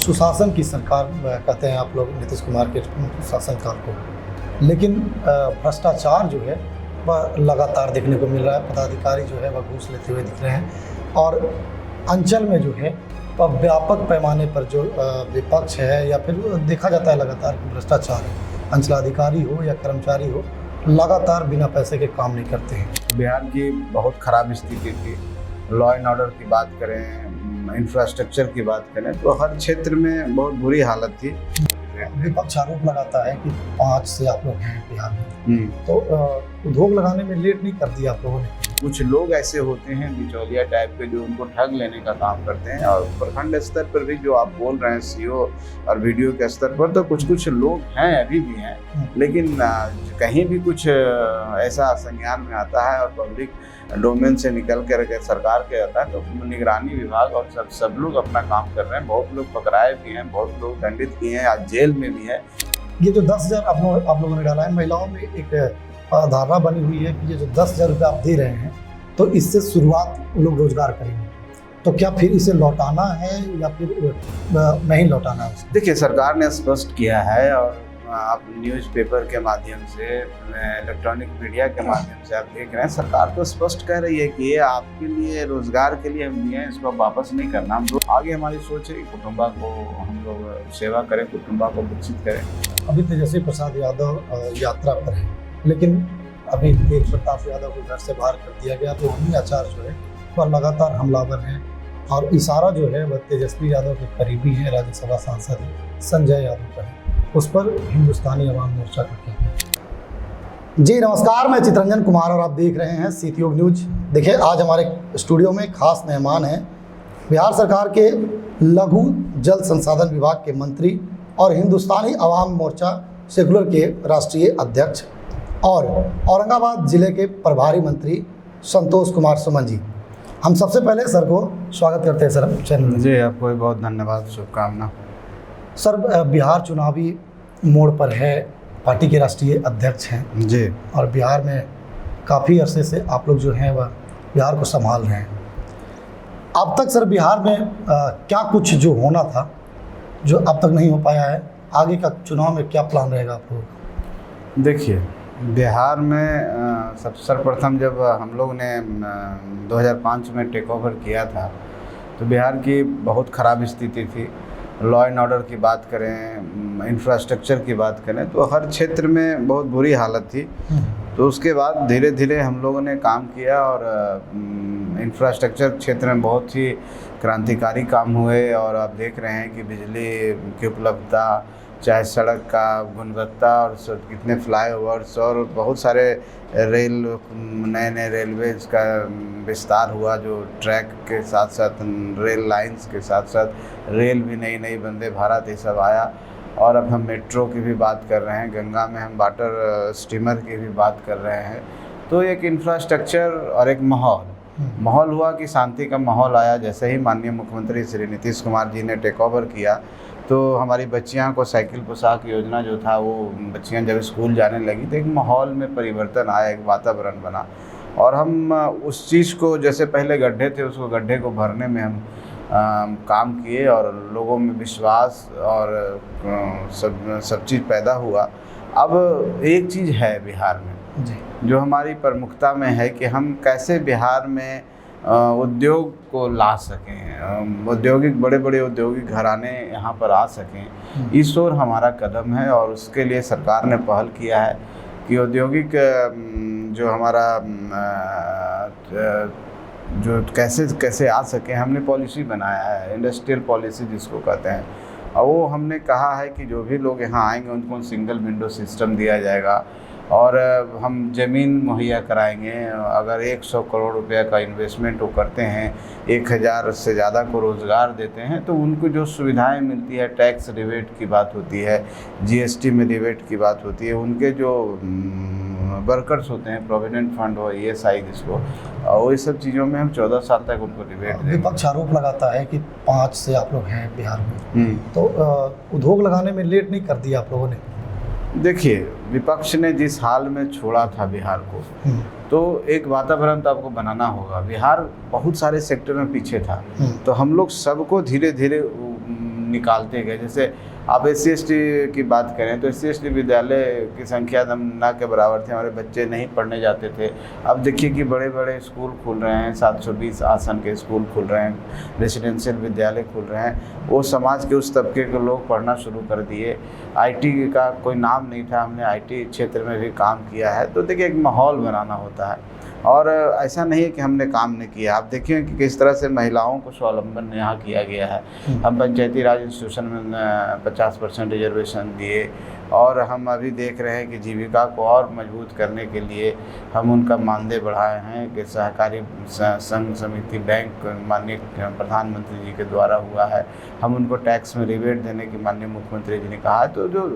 सुशासन की सरकार कहते हैं आप लोग नीतीश कुमार के शासनकाल को, लेकिन भ्रष्टाचार जो है वह लगातार देखने को मिल रहा है। पदाधिकारी जो है वह घूस लेते हुए दिख रहे हैं और अंचल में जो है वह व्यापक पैमाने पर जो विपक्ष है या फिर देखा जाता है लगातार कि भ्रष्टाचार है। अंचलाधिकारी हो या कर्मचारी हो, लगातार बिना पैसे के काम नहीं करते हैं। बिहार की बहुत ख़राब स्थिति थी। लॉ एंड ऑर्डर की बात करें, इंफ्रास्ट्रक्चर की बात करें, तो हर क्षेत्र में बहुत बुरी हालत थी। विपक्ष आरोप लगाता है कि 5 से आप लोग हैं बिहार में, तो उद्योग लगाने में लेट नहीं कर दिया आप लोगों ने। कुछ लोग ऐसे होते हैं बिचौलिया टाइप के जो उनको ठग लेने का काम करते हैं, और प्रखंड स्तर पर भी जो आप बोल रहे हैं सीओ और वीडियो के स्तर पर, तो कुछ लोग हैं, अभी भी हैं, लेकिन कहीं भी कुछ ऐसा संज्ञान में आता है और पब्लिक डोमेन से निकल कर सरकार के आता है, तो निगरानी विभाग और सब लोग अपना काम कर रहे हैं। बहुत लोग पकड़ाए भी हैं, बहुत लोग दंडित किए हैं, आज जेल में भी है। ये जो 10,000 आप लोगों ने डाला है, महिलाओं में एक धारणा बनी हुई है कि ये जो 10,000 रुपये आप दे रहे हैं तो इससे शुरुआत लोग रोजगार करेंगे, तो क्या फिर इसे लौटाना है या फिर नहीं लौटाना है? देखिए, सरकार ने स्पष्ट किया है और आप न्यूज़पेपर के माध्यम से, इलेक्ट्रॉनिक मीडिया के माध्यम से आप देख रहे हैं, सरकार तो स्पष्ट कह रही है कि ये आपके लिए, रोजगार के लिए हम दिए हैं, इसको वापस नहीं करना। हम आगे हमारी सोच है कि कुटुंबा को हम लोग सेवा करें, कुटुंबा को विकसित करें। अभी तेजस्वी प्रसाद यादव यात्रा पर है, लेकिन अभी तेज प्रताप यादव को घर से बाहर कर दिया गया, तो वही आचार्य जो है वह लगातार हमलावर हैं और इशारा जो है वह तेजस्वी यादव के करीबी है, राज्यसभा सांसद संजय यादव का है। उस पर हिंदुस्तानी अवाम मोर्चा का क्या? जी नमस्कार, मैं चितरंजन कुमार और आप देख रहे हैं सीतयोग न्यूज। देखिए, आज हमारे स्टूडियो में खास मेहमान हैं बिहार सरकार के लघु जल संसाधन विभाग के मंत्री और हिंदुस्तानी अवाम मोर्चा सेकुलर के राष्ट्रीय अध्यक्ष और औरंगाबाद जिले के प्रभारी मंत्री संतोष कुमार सुमन जी। हम सबसे पहले सर को स्वागत करते हैं सर चैनल में। जी, आपको बहुत धन्यवाद, शुभकामना। सर, बिहार चुनावी मोड़ पर है, पार्टी के राष्ट्रीय अध्यक्ष हैं जी, और बिहार में काफ़ी अरसे से आप लोग जो हैं वह बिहार को संभाल रहे हैं। अब तक सर बिहार में क्या कुछ जो होना था जो अब तक नहीं हो पाया है, आगे का चुनाव में क्या प्लान रहेगा आप लोगों का? देखिए, बिहार में सर्वप्रथम जब हम लोग ने 2005 में टेक ओवर किया था, तो बिहार की बहुत ख़राब स्थिति थी। लॉ एंड ऑर्डर की बात करें, इंफ्रास्ट्रक्चर की बात करें, तो हर क्षेत्र में बहुत बुरी हालत थी। तो उसके बाद धीरे धीरे हम लोगों ने काम किया और इंफ्रास्ट्रक्चर क्षेत्र में बहुत ही क्रांतिकारी काम हुए, और आप देख रहे हैं कि बिजली की उपलब्धता, चाहे सड़क का गुणवत्ता और कितने फ्लाईओवर्स और बहुत सारे नए रेलवेज का विस्तार हुआ, जो ट्रैक के साथ साथ रेल लाइंस के साथ साथ रेल भी नई वंदे भारत ये सब आया। और अब हम मेट्रो की भी बात कर रहे हैं, गंगा में हम वाटर स्टीमर की भी बात कर रहे हैं। तो एक इंफ्रास्ट्रक्चर और एक माहौल हुआ कि शांति का माहौल आया। जैसे ही माननीय मुख्यमंत्री श्री नीतीश कुमार जी ने टेक ओवर किया, तो हमारी बच्चियां को साइकिल पोशाक योजना जो था, वो बच्चियां जब स्कूल जाने लगी तो एक माहौल में परिवर्तन आया, एक वातावरण बना। और हम उस चीज़ को, जैसे पहले गड्ढे थे, उसको गड्ढे को भरने में हम काम किए और लोगों में विश्वास और सब चीज़ पैदा हुआ। अब एक चीज़ है बिहार में जी, जो हमारी प्रमुखता में है कि हम कैसे बिहार में उद्योग को ला सकें, बड़े औद्योगिक घराने यहाँ पर आ सकें। इस ओर हमारा कदम है और उसके लिए सरकार ने पहल किया है कि औद्योगिक जो हमारा जो कैसे आ सके, हमने पॉलिसी बनाया है, इंडस्ट्रियल पॉलिसी जिसको कहते हैं। और वो हमने कहा है कि जो भी लोग यहाँ आएंगे उनको सिंगल विंडो सिस्टम दिया जाएगा और हम ज़मीन मुहैया कराएंगे। अगर 100 करोड़ रुपया का इन्वेस्टमेंट वो करते हैं, 1000 से ज़्यादा को रोज़गार देते हैं, तो उनको जो सुविधाएं मिलती है, टैक्स रिबेट की बात होती है, जीएसटी में रिबेट की बात होती है, उनके जो वर्कर्स होते हैं, प्रोविडेंट फंड हो, ESI जिसको, और ये सब चीज़ों में हम 14 साल तक उनको रिबेट देंगे। विपक्ष आरोप लगाता है कि 5 से आप लोग हैं बिहार में, तो उद्योग लगाने में लेट नहीं कर दिया आप लोगों ने? देखिए, विपक्ष ने जिस हाल में छोड़ा था बिहार को, तो एक वातावरण तो आपको बनाना होगा। बिहार बहुत सारे सेक्टर में पीछे था, तो हम लोग सबको धीरे धीरे निकालते गए। जैसे आप SC/ST की बात करें तो SC/ST विद्यालय की संख्या ना के बराबर थी, हमारे बच्चे नहीं पढ़ने जाते थे। अब देखिए कि बड़े बड़े स्कूल खुल रहे हैं, 720 आसन के स्कूल खुल रहे हैं, रेसिडेंशियल विद्यालय खुल रहे हैं। वो समाज के उस तबके के लोग पढ़ना शुरू कर दिए। IT का कोई नाम नहीं था, हमने IT क्षेत्र में भी काम किया है। तो देखिए एक माहौल बनाना होता है, और ऐसा नहीं है कि हमने काम नहीं किया। आप देखिए कि किस तरह से महिलाओं को स्वावलंबन यहाँ किया गया है। हम पंचायती राज इंस्टीट्यूशन में 50% रिजर्वेशन दिए, और हम अभी देख रहे हैं कि जीविका को और मजबूत करने के लिए हम उनका मानदेय बढ़ाए हैं कि सहकारी संघ समिति बैंक माननीय प्रधानमंत्री जी के द्वारा हुआ है। हम उनको टैक्स में रिबेट देने की माननीय मुख्यमंत्री जी ने कहा है। तो जो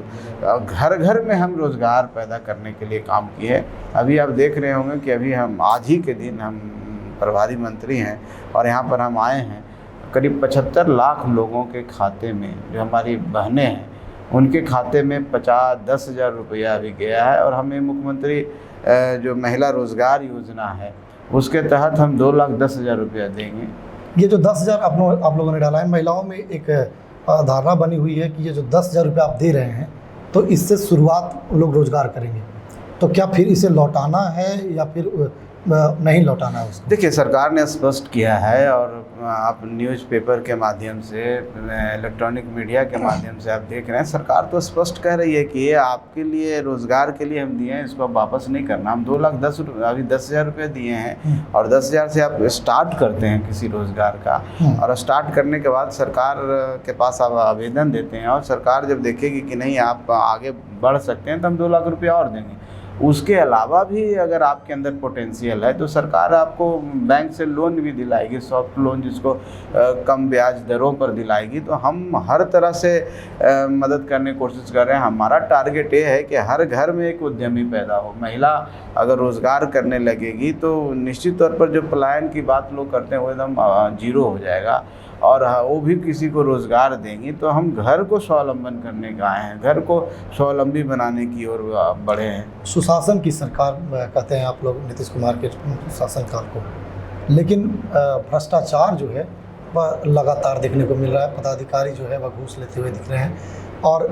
घर घर में हम रोज़गार पैदा करने के लिए काम किए। अभी आप देख रहे होंगे कि अभी हम आज ही के दिन हम प्रभारी मंत्री हैं और यहाँ पर हम आए हैं। करीब 75 लाख लोगों के खाते में, जो हमारी बहनें हैं उनके खाते में 10 हज़ार रुपया अभी गया है। और हमें मुख्यमंत्री जो महिला रोज़गार योजना है उसके तहत हम 2,10,000 रुपया देंगे। ये जो 10,000 आप लोगों ने डाला है, महिलाओं में एक धारणा बनी हुई है कि ये जो 10,000 रुपया आप दे रहे हैं तो इससे शुरुआत लोग रोज़गार करेंगे, तो क्या फिर इसे लौटाना है या फिर नहीं लौटाना है उसको? देखिए, सरकार ने स्पष्ट किया है, और आप न्यूज़पेपर के माध्यम से, इलेक्ट्रॉनिक मीडिया के माध्यम से आप देख रहे हैं, सरकार तो स्पष्ट कह रही है कि ये आपके लिए रोज़गार के लिए हम दिए हैं, इसको वापस नहीं करना। हम 2,10,000 अभी 10,000 रुपये दिए हैं, और 10,000 से आप स्टार्ट करते हैं किसी रोज़गार का, और स्टार्ट करने के बाद सरकार के पास आप आवेदन देते हैं, और सरकार जब देखेगी कि नहीं आप आगे बढ़ सकते हैं तो हम 2 लाख रुपया और देंगे। उसके अलावा भी अगर आपके अंदर पोटेंशियल है तो सरकार आपको बैंक से लोन भी दिलाएगी, सॉफ्ट लोन जिसको कम ब्याज दरों पर दिलाएगी। तो हम हर तरह से मदद करने की कोशिश कर रहे हैं। हमारा टारगेट ये है कि हर घर में एक उद्यमी पैदा हो। महिला अगर रोज़गार करने लगेगी तो निश्चित तौर पर जो पलायन की बात लोग करते हैं वो एकदम जीरो हो जाएगा, और वो भी किसी को रोज़गार देंगी। तो हम घर को स्वावलंबन करने का आए हैं, घर को स्वावलंबी बनाने की ओर बढ़े हैं। सुशासन की सरकार कहते हैं आप लोग नीतीश कुमार के शासनकाल को, लेकिन भ्रष्टाचार जो है वह लगातार देखने को मिल रहा है। पदाधिकारी जो है वह घूस लेते हुए दिख रहे हैं, और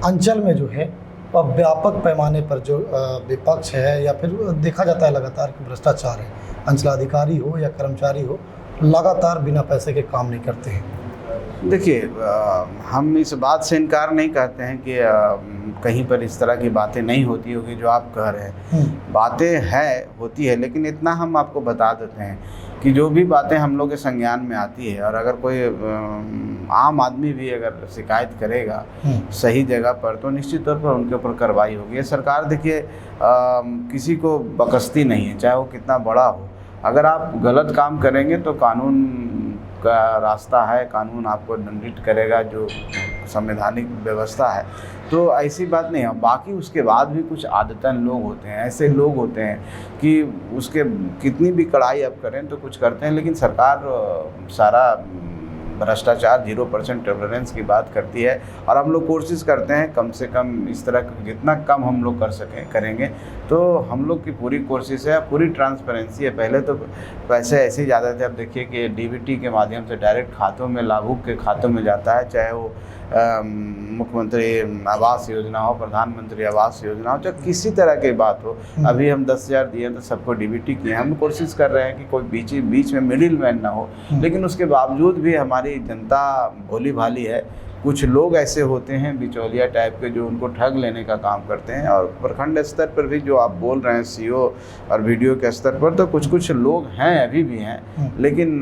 अंचल में जो है वह व्यापक पैमाने पर जो विपक्ष है या फिर देखा जाता है लगातार कि भ्रष्टाचार है। अंचलाधिकारी हो या कर्मचारी हो, लगातार बिना पैसे के काम नहीं करते हैं। देखिए, हम इस बात से इनकार नहीं करते हैं कि कहीं पर इस तरह की बातें नहीं होती होगी जो आप कह रहे हैं। बातें हैं, होती है, लेकिन इतना हम आपको बता देते हैं कि जो भी बातें हम लोग के संज्ञान में आती है, और अगर कोई आम आदमी भी अगर शिकायत करेगा सही जगह पर तो निश्चित तौर पर उनके ऊपर कार्रवाई होगी। सरकार देखिए किसी को बकसती नहीं है, चाहे वो कितना बड़ा हो। अगर आप गलत काम करेंगे तो कानून का रास्ता है, कानून आपको दंडित करेगा, जो संवैधानिक व्यवस्था है। तो ऐसी बात नहीं है। बाकी उसके बाद भी कुछ आदतन लोग होते हैं, ऐसे लोग होते हैं कि उसके कितनी भी कड़ाई आप करें तो कुछ करते हैं, लेकिन सरकार सारा भ्रष्टाचार 0% टॉलरेंस की बात करती है, और हम लोग कोशिश करते हैं कम से कम इस तरह जितना कम हम लोग कर सकें करेंगे। तो हम लोग की पूरी कोशिश है, पूरी ट्रांसपेरेंसी है। पहले तो पैसे ऐसे ही जाते थे, अब देखिए कि DBT के माध्यम से डायरेक्ट खातों में, लाभुक के खातों में जाता है, चाहे वो मुख्यमंत्री आवास योजना हो, प्रधानमंत्री आवास योजना हो, चाहे किसी तरह की बात हो। अभी हम 10,000 दिए तो सबको DBT किए। हम कोशिश कर रहे हैं कि कोई बीच में मिडिल मैन ना हो, लेकिन उसके बावजूद भी हमारी जनता भोली भाली है। कुछ लोग ऐसे होते हैं बिचौलिया टाइप के, जो उनको ठग लेने का काम करते हैं। और प्रखंड स्तर पर भी जो आप बोल रहे हैं CO और VDO के स्तर पर, तो कुछ लोग हैं, अभी भी हैं, लेकिन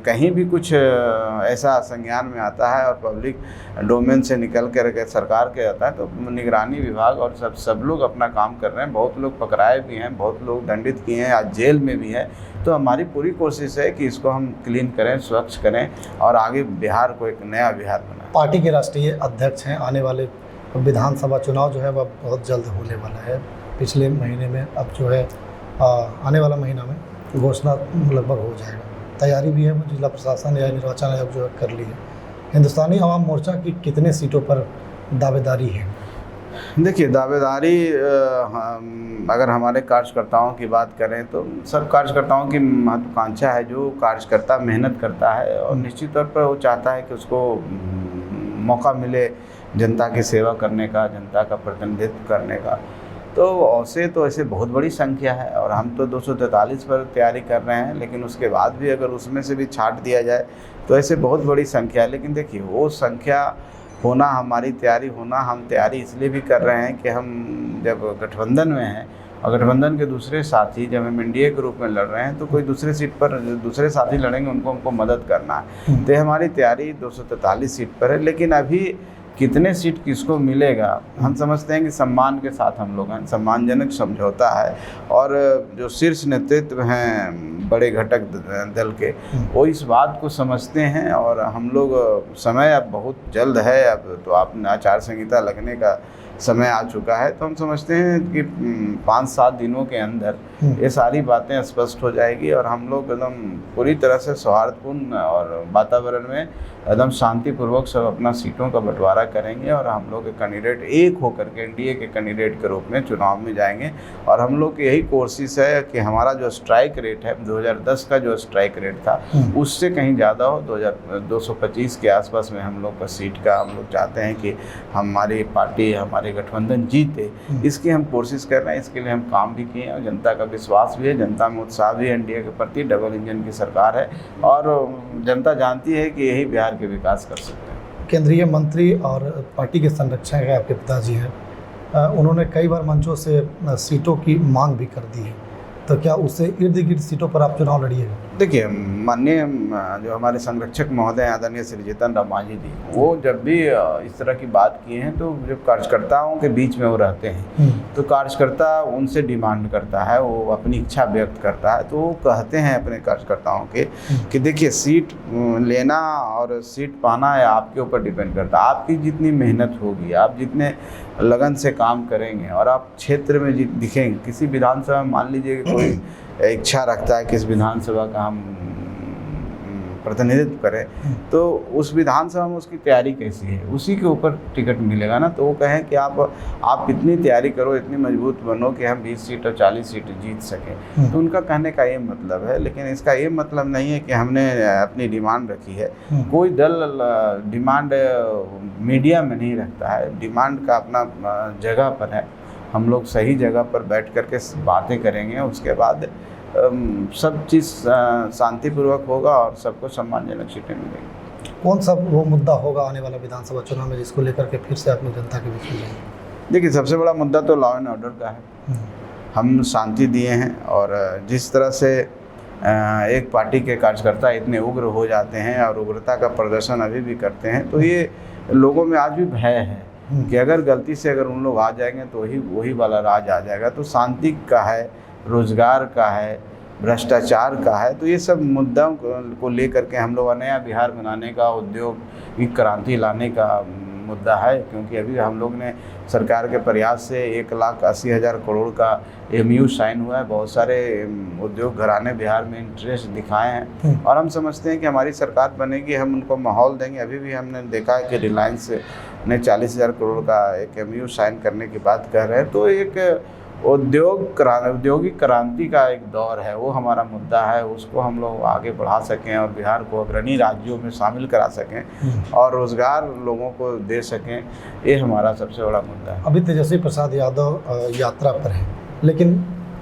कहीं भी कुछ ऐसा संज्ञान में आता है और पब्लिक डोमेन से निकल कर सरकार के आता है, तो निगरानी विभाग और सब लोग अपना काम कर रहे हैं। बहुत लोग पकड़ाए भी हैं, बहुत लोग दंडित किए हैं, आज जेल में भी हैं। तो हमारी पूरी कोशिश है कि इसको हम क्लीन करें, स्वच्छ करें, और आगे बिहार को एक नया बिहार बनाएं। पार्टी के राष्ट्रीय अध्यक्ष हैं। आने वाले विधानसभा चुनाव जो है वह बहुत जल्द होने वाला है। पिछले महीने में, अब जो है आने वाला महीना में घोषणा लगभग हो जाएगा। तैयारी भी है, जिला प्रशासन या निर्वाचन आयोग जो है कर ली है। हिंदुस्तानी आवाम मोर्चा की कितने सीटों पर दावेदारी है? देखिए, दावेदारी अगर हमारे कार्यकर्ताओं की बात करें तो सब कार्यकर्ताओं की महत्वाकांक्षा है। जो कार्यकर्ता मेहनत करता है और निश्चित तौर पर वो चाहता है कि उसको मौका मिले जनता की सेवा करने का, जनता का प्रतिनिधित्व करने का। तो ऐसे बहुत बड़ी संख्या है और हम तो 243 पर तैयारी कर रहे हैं, लेकिन उसके बाद भी अगर उसमें से भी छांट दिया जाए तो ऐसे बहुत बड़ी संख्या है। लेकिन देखिए, वो संख्या होना, हमारी तैयारी होना, हम तैयारी इसलिए भी कर रहे हैं कि हम जब गठबंधन में हैं और गठबंधन के दूसरे साथी जब हम एनडीए के रूप में लड़ रहे हैं तो कोई दूसरे सीट पर दूसरे साथी लड़ेंगे, उनको हमको मदद करना है। तो हमारी तैयारी 243 सीट पर है। लेकिन अभी कितने सीट किसको मिलेगा, हम समझते हैं कि सम्मान के साथ हम लोग हैं, सम्मानजनक समझौता है। और जो शीर्ष नेतृत्व हैं बड़े घटक दल के, वो इस बात को समझते हैं और हम लोग, समय अब बहुत जल्द है, अब तो आपने आचार संहिता लगने का समय आ चुका है, तो हम समझते हैं कि 5-7 दिनों के अंदर ये सारी बातें स्पष्ट हो जाएगी और हम लोग एकदम पूरी तरह से सौहार्दपूर्ण और वातावरण में एकदम शांतिपूर्वक सब अपना सीटों का बंटवारा करेंगे और हम लोग के कैंडिडेट एक होकर के एनडीए के कैंडिडेट के रूप में चुनाव में जाएंगे। और हम लोग की यही कोशिश है कि हमारा जो स्ट्राइक रेट है 2010 का जो स्ट्राइक रेट था उससे कहीं ज़्यादा हो, 225 के आसपास में हम लोग का सीट का हम लोग चाहते हैं कि हमारी पार्टी, हमारे गठबंधन जीते। इसकी हम कोशिश कर रहे हैं, इसके लिए हम काम भी किए हैं और जनता का विश्वास भी है, जनता में उत्साह भी है एनडीए के प्रति। डबल इंजन की सरकार है और जनता जानती है कि यही बिहार के विकास कर सकते हैं। केंद्रीय मंत्री और पार्टी के संरक्षक है आपके पिताजी हैं, उन्होंने कई बार मंचों से सीटों की मांग भी कर दी है, तो क्या उससे इर्द गिर्द सीटों पर आप चुनाव लड़िएगा? देखिए, माननीय जो हमारे संरक्षक महोदय आदरणीय श्री जीतन राम मांझी जी, वो जब भी इस तरह की बात किए हैं तो जब कार्यकर्ताओं के बीच में वो रहते हैं तो कार्यकर्ता उनसे डिमांड करता है, वो अपनी इच्छा व्यक्त करता है, तो वो कहते हैं अपने कार्यकर्ताओं के कि देखिए, सीट लेना और सीट पाना है आपके ऊपर डिपेंड करता है। आपकी जितनी मेहनत होगी, आप जितने लगन से काम करेंगे और आप क्षेत्र में दिखेंगे, किसी विधानसभा में मान लीजिए कि कोई इच्छा रखता है कि इस विधानसभा का हम प्रतिनिधित्व करें, तो उस विधानसभा में उसकी तैयारी कैसी है, उसी के ऊपर टिकट मिलेगा ना। तो वो कहें कि आप इतनी तैयारी करो, इतनी मजबूत बनो कि हम 20 सीट और 40 सीट जीत सकें। तो उनका कहने का ये मतलब है, लेकिन इसका ये मतलब नहीं है कि हमने अपनी डिमांड रखी है। कोई दल डिमांड मीडिया में नहीं रखता है, डिमांड का अपना जगह पर है। हम लोग सही जगह पर बैठ कर के बातें करेंगे, उसके बाद सब चीज़ शांतिपूर्वक होगा और सबको सम्मानजनक सीटें मिलेंगी। कौन सा वो मुद्दा होगा आने वाला विधानसभा चुनाव में जिसको लेकर के फिर से अपनी जनता के बीच में जाएंगे? देखिए, सबसे बड़ा मुद्दा तो लॉ एंड ऑर्डर का है। हम शांति दिए हैं और जिस तरह से एक पार्टी के कार्यकर्ता इतने उग्र हो जाते हैं और उग्रता का प्रदर्शन अभी भी करते हैं, तो ये लोगों में आज भी भय है कि अगर गलती से अगर उन लोग आ जाएंगे तो वही वाला राज आ जाएगा। तो शांति का है, रोजगार का है, भ्रष्टाचार का है, तो ये सब मुद्दों को लेकर के हम लोग नया बिहार बनाने का, औद्योगिक क्रांति लाने का मुद्दा है। क्योंकि अभी हम लोग ने सरकार के प्रयास से 1,80,000 करोड़ का MOU साइन हुआ है। बहुत सारे उद्योग घराने बिहार में इंटरेस्ट दिखाए हैं और हम समझते हैं कि हमारी सरकार बनेगी, हम उनको माहौल देंगे। अभी भी हमने देखा है कि रिलायंस ने 40,000 करोड़ का एक MOU साइन करने की बात कर रहे हैं। तो एक औद्योगिक क्रांति का एक दौर है, वो हमारा मुद्दा है। उसको हम लोग आगे बढ़ा सकें और बिहार को अग्रणी राज्यों में शामिल करा सकें और रोज़गार लोगों को दे सकें, ये हमारा सबसे बड़ा मुद्दा है। अभी तेजस्वी प्रसाद यादव यात्रा पर है, लेकिन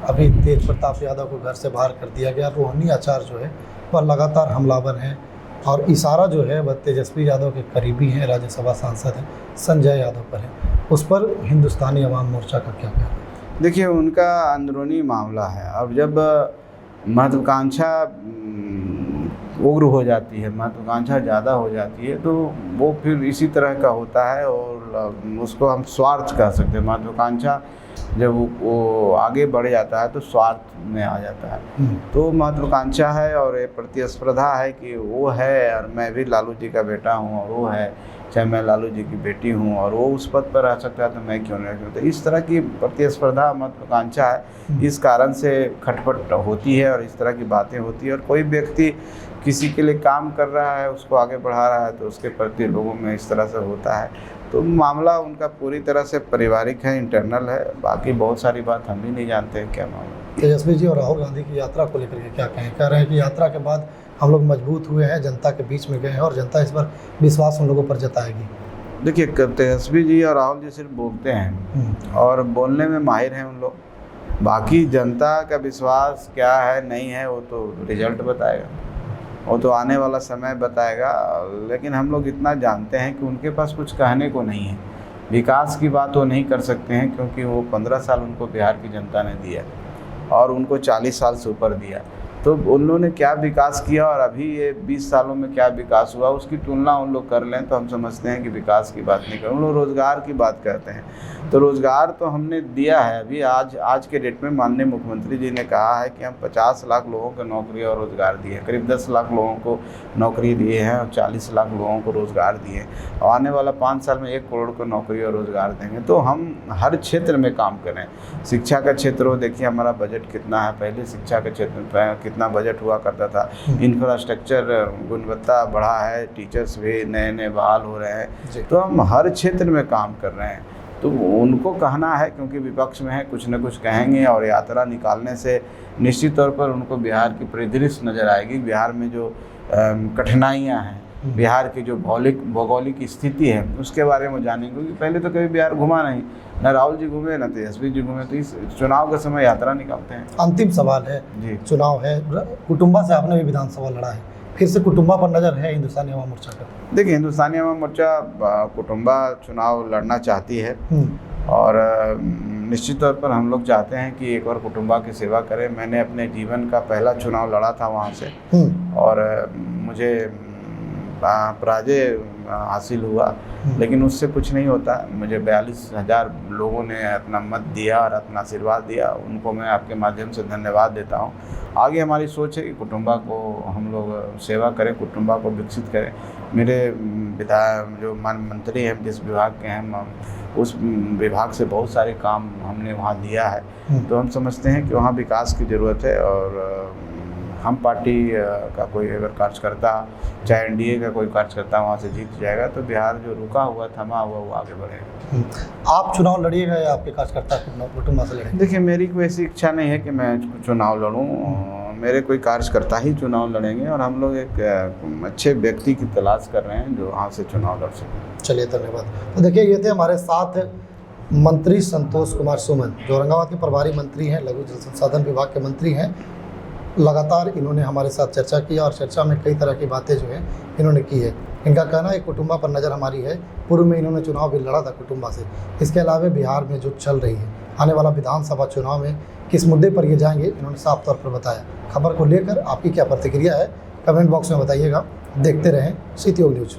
अभी तेज प्रताप यादव को घर से बाहर कर दिया गया। रोहिणी आचार्य जो है वह लगातार हमलावर हैं और इशारा जो है वह तेजस्वी यादव के करीबी हैं, राज्यसभा सांसद हैं, संजय यादव पर है। उस पर हिंदुस्तानी अवाम मोर्चा का क्या कहना है? देखिए, उनका अंदरूनी मामला है। अब जब महत्वाकांक्षा उग्र हो जाती है, महत्वाकांक्षा ज़्यादा हो जाती है, तो वो फिर इसी तरह का होता है और उसको हम स्वार्थ कह सकते हैं। महत्वाकांक्षा जब वो आगे बढ़ जाता है तो स्वार्थ में आ जाता है। तो महत्वाकांक्षा है और ये प्रतिस्पर्धा है कि वो है और मैं भी लालू जी का बेटा हूँ और वो है, चाहे मैं लालू जी की बेटी हूँ और वो उस पद पर रह सकता है तो मैं क्यों नहीं रह सकता। इस तरह की प्रतिस्पर्धा, महत्वाकांक्षा है, इस कारण से खटपट होती है और इस तरह की बातें होती है। और कोई व्यक्ति किसी के लिए काम कर रहा है, उसको आगे बढ़ा रहा है, तो उसके प्रति लोगों में इस तरह से होता है। तो मामला उनका पूरी तरह से पारिवारिक है, इंटरनल है। बाकी बहुत सारी बात हम भी नहीं जानते हैं क्या मामला। तेजस्वी जी और राहुल गांधी की यात्रा को लेकर के क्या कहें? कह रहे हैं कि यात्रा के बाद हम लोग मजबूत हुए हैं, जनता के बीच में गए हैं और जनता इस पर विश्वास उन लोगों पर जताएगी। देखिए, तेजस्वी जी और राहुल जी सिर्फ बोलते हैं और बोलने में माहिर हैं उन लोग। बाकी जनता का विश्वास क्या है नहीं है वो तो रिजल्ट बताएगा, वो तो आने वाला समय बताएगा। लेकिन हम लोग इतना जानते हैं कि उनके पास कुछ कहने को नहीं है। विकास की बात वो नहीं कर सकते हैं क्योंकि वो 15 साल उनको बिहार की जनता ने दिया और उनको 40 साल से ऊपर दिया। तो उन्होंने क्या विकास किया और अभी ये 20 सालों में क्या विकास हुआ, उसकी तुलना उन लोग कर लें तो हम समझते हैं कि विकास की बात नहीं कर, उन लोग रोज़गार की बात करते हैं। तो रोज़गार तो हमने दिया है। अभी आज के डेट में माननीय मुख्यमंत्री जी ने कहा है कि हम 50 लाख लोगों को नौकरी और रोज़गार दिए, करीब 10 लाख लोगों को नौकरी दिए हैं और 40 लाख लोगों को रोज़गार दिए, और आने वाला 5 साल में 1 करोड़ को नौकरी और रोज़गार देंगे। तो हम हर क्षेत्र में काम करें। शिक्षा का क्षेत्र हो, देखिए हमारा बजट कितना है, पहले शिक्षा के क्षेत्र में कितना बजट हुआ करता था। इंफ्रास्ट्रक्चर गुणवत्ता बढ़ा है, टीचर्स भी नए नए बहाल हो रहे हैं। तो हम हर क्षेत्र में काम कर रहे हैं। तो उनको कहना है, क्योंकि विपक्ष में है, कुछ न कुछ कहेंगे और यात्रा निकालने से निश्चित तौर पर उनको बिहार की परिदृश्य नज़र आएगी। बिहार में जो कठिनाइयाँ हैं, बिहार की जो भौगोलिक स्थिति है उसके बारे में जानेंगे, क्योंकि पहले तो कभी बिहार घुमा नहीं, न राहुल जी घूमे न तेजस्वी जी घूमे। तो इस चुनाव के समय यात्रा निकालते हैं। अंतिम सवाल है जी, चुनाव है, कुटुंबा से आपने भी विधानसभा लड़ा है, फिर से कुटुंबा पर नज़र है हिंदुस्तानी अवाम मोर्चा का? देखिए, हिंदुस्तानी अवाम मोर्चा कुटुंबा चुनाव लड़ना चाहती है और निश्चित तौर पर हम लोग चाहते हैं कि एक बार कुटुंबा की सेवा करें। मैंने अपने जीवन का पहला चुनाव लड़ा था वहाँ से और मुझे पराजय हासिल हुआ, लेकिन उससे कुछ नहीं होता। मुझे 42,000 लोगों ने अपना मत दिया और अपना आशीर्वाद दिया, उनको मैं आपके माध्यम से धन्यवाद देता हूँ। आगे हमारी सोच है कि कुटुंबा को हम लोग सेवा करें, कुटुंबा को विकसित करें। मेरे विधायक जो मंत्री हैं, जिस विभाग के हैं, उस विभाग से बहुत सारे काम हमने वहाँ दिया है। तो हम समझते हैं कि वहाँ विकास की ज़रूरत है और हम पार्टी का कोई अगर कार्यकर्ता, चाहे एनडीए का कोई कार्यकर्ता वहाँ से जीत जाएगा तो बिहार जो रुका हुआ, थमा हुआ, वो आगे बढ़ेगा। आप चुनाव लड़िएगा या आपके कार्यकर्ता कुटुंबा से लड़ेंगे? देखिए, मेरी कोई ऐसी इच्छा नहीं है कि मैं चुनाव लड़ूं। मेरे कोई कार्यकर्ता ही चुनाव लड़ेंगे और हम लोग एक अच्छे व्यक्ति की तलाश कर रहे हैं जो वहाँ से चुनाव लड़ सकें। चलिए, धन्यवाद। तो देखिए, ये थे हमारे साथ मंत्री संतोष कुमार सुमन, जो औरंगाबाद के प्रभारी मंत्री हैं, लघु जल संसाधन विभाग के मंत्री हैं। लगातार इन्होंने हमारे साथ चर्चा की और चर्चा में कई तरह की बातें जो है इन्होंने की है। इनका कहना है कुटुंबा पर नज़र हमारी है। पूर्व में इन्होंने चुनाव भी लड़ा था कुटुंबा से। इसके अलावा बिहार में जो चल रही है, आने वाला विधानसभा चुनाव में किस मुद्दे पर ये जाएंगे, इन्होंने साफ तौर पर बताया। खबर को लेकर आपकी क्या प्रतिक्रिया है, कमेंट बॉक्स में बताइएगा। देखते रहें सिटी न्यूज़।